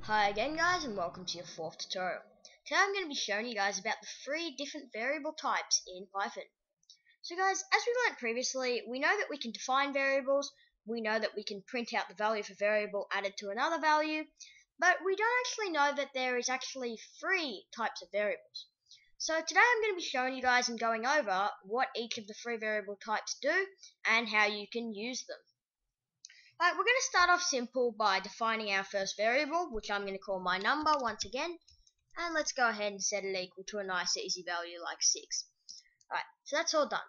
Hi again guys, and welcome to your fourth tutorial. Today I'm going to be showing you guys about the 3 different variable types in Python. So guys, as we learned previously, we know that we can define variables, we know that we can print out the value of a variable added to another value, but we don't actually know that there is actually 3 types of variables. So today I'm going to be showing you guys and going over what each of the 3 variable types do and how you can use them. Alright, we're going to start off simple by defining our first variable, which I'm going to call my number once again. And let's go ahead and set it equal to a nice easy value like 6. Alright, so that's all done.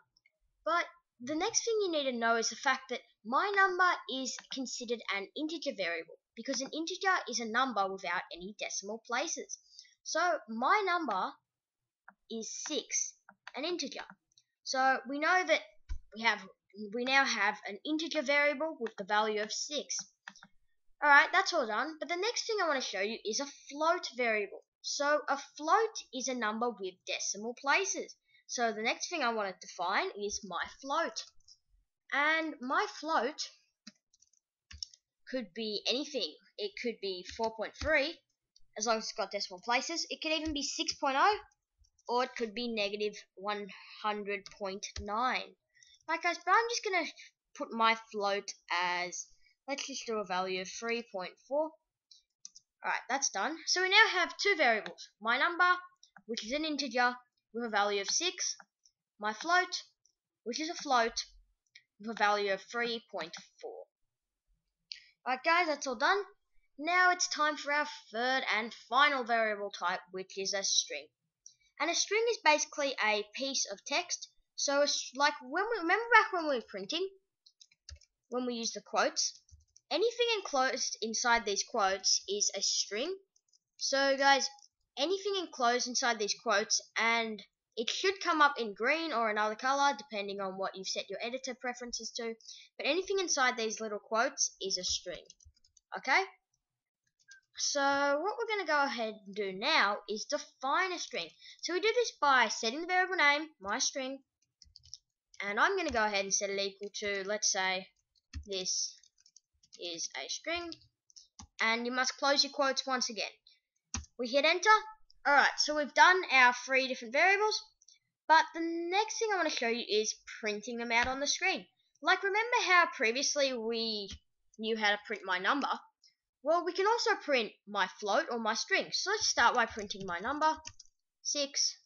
But the next thing you need to know is the fact that my number is considered an integer variable, because an integer is a number without any decimal places. So my number is 6, an integer. So we know that we now have an integer variable with the value of 6. Alright, that's all done, but the next thing I want to show you is a float variable. So a float is a number with decimal places. So the next thing I want to define is my float. And my float could be anything. It could be 4.3, as long as it's got decimal places. It could even be 6.0, or it could be negative 100.9. Right guys, but I'm just going to put my float as, let's just do a value of 3.4. Alright, that's done. So we now have 2 variables. My number, which is an integer with a value of 6. My float, which is a float with a value of 3.4. Alright guys, that's all done. Now it's time for our third and final variable type, which is a string. And a string is basically a piece of text. So it's like remember back when we were printing, when we used the quotes, anything enclosed inside these quotes is a string. So guys, anything enclosed inside these quotes, and it should come up in green or another color depending on what you've set your editor preferences to, but anything inside these little quotes is a string. Okay? So what we're going to go ahead and do now is define a string. So we do this by setting the variable name, my string, and I'm going to go ahead and set it equal to, let's say, this is a string, and you must close your quotes once again. We hit enter. Alright, so we've done our 3 different variables, but the next thing I want to show you is printing them out on the screen. Like, remember how previously we knew how to print my number? Well, we can also print my float or my string. So let's start by printing my number, 6,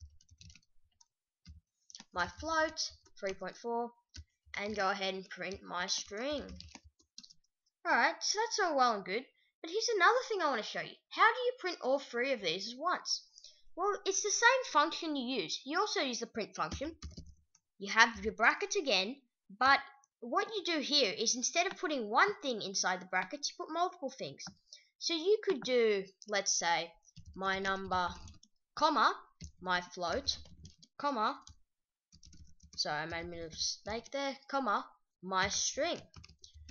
my float, 3.4, and go ahead and print my string. Alright, so that's all well and good, but here's another thing I want to show you. How do you print all 3 of these at once? Well, it's the same function you use. You also use the print function. You have your brackets again, but what you do here is instead of putting one thing inside the brackets, you put multiple things. So you could do, let's say, my number, comma, my float, comma, sorry I made a mistake there, comma, my string.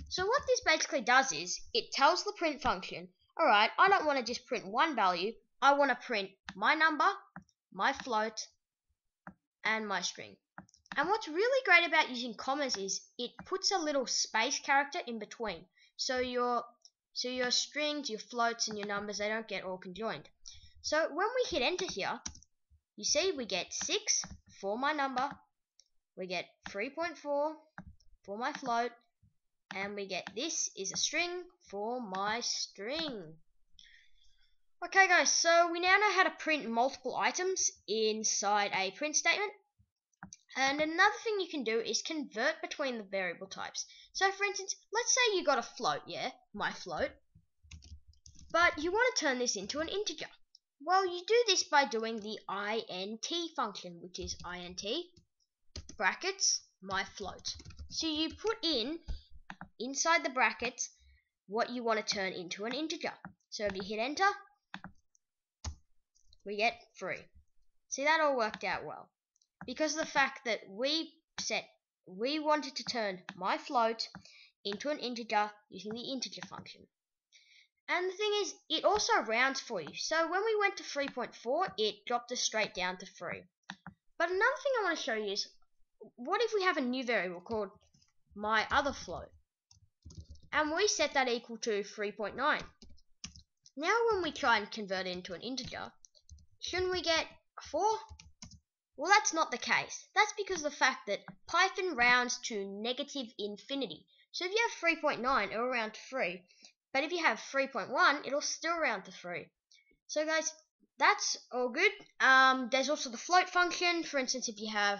So what this basically does is, it tells the print function, alright, I don't want to just print one value, I want to print my number, my float, and my string. And what's really great about using commas is it puts a little space character in between. So your strings, your floats, and your numbers, they don't get all conjoined. So when we hit enter here, you see we get 6 for my number, we get 3.4 for my float, and we get this is a string for my string. Okay guys, so we now know how to print multiple items inside a print statement. And another thing you can do is convert between the variable types. So for instance, let's say you got a float, yeah, my float, but you want to turn this into an integer. Well, you do this by doing the int function, which is int brackets my float. So you put inside the brackets what you want to turn into an integer. So if you hit enter, we get 3. See, that all worked out well, because of the fact that we wanted to turn my float into an integer using the integer function. And the thing is, it also rounds for you. So when we went to 3.4, it dropped us straight down to 3. But another thing I want to show you is, what if we have a new variable called my other float, and we set that equal to 3.9? Now when we try and convert it into an integer, shouldn't we get a 4? Well, that's not the case. That's because of the fact that Python rounds to negative infinity. So if you have 3.9, it'll round to 3. But if you have 3.1, it'll still round to 3. So guys, that's all good. There's also the float function. For instance, if you have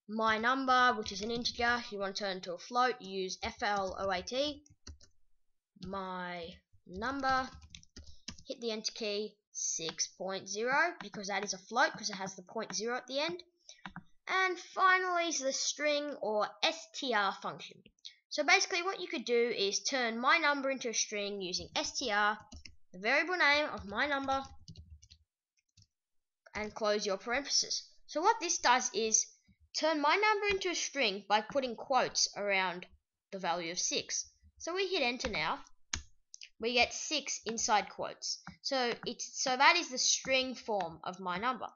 my number, which is an integer, you want to turn it into a float, you use float, my number, hit the enter key, 6.0, because that is a float, because it has the 0.0 at the end. And finally is the string or str function. So basically what you could do is turn my number into a string using str, the variable name of my number, and close your parentheses. So what this does is turn my number into a string by putting quotes around the value of 6. So we hit enter now. We get 6 inside quotes. So that is the string form of my number.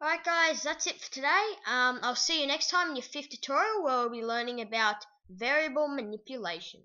Alright guys, that's it for today. I'll see you next time in your 5th tutorial where we'll be learning about variable manipulation.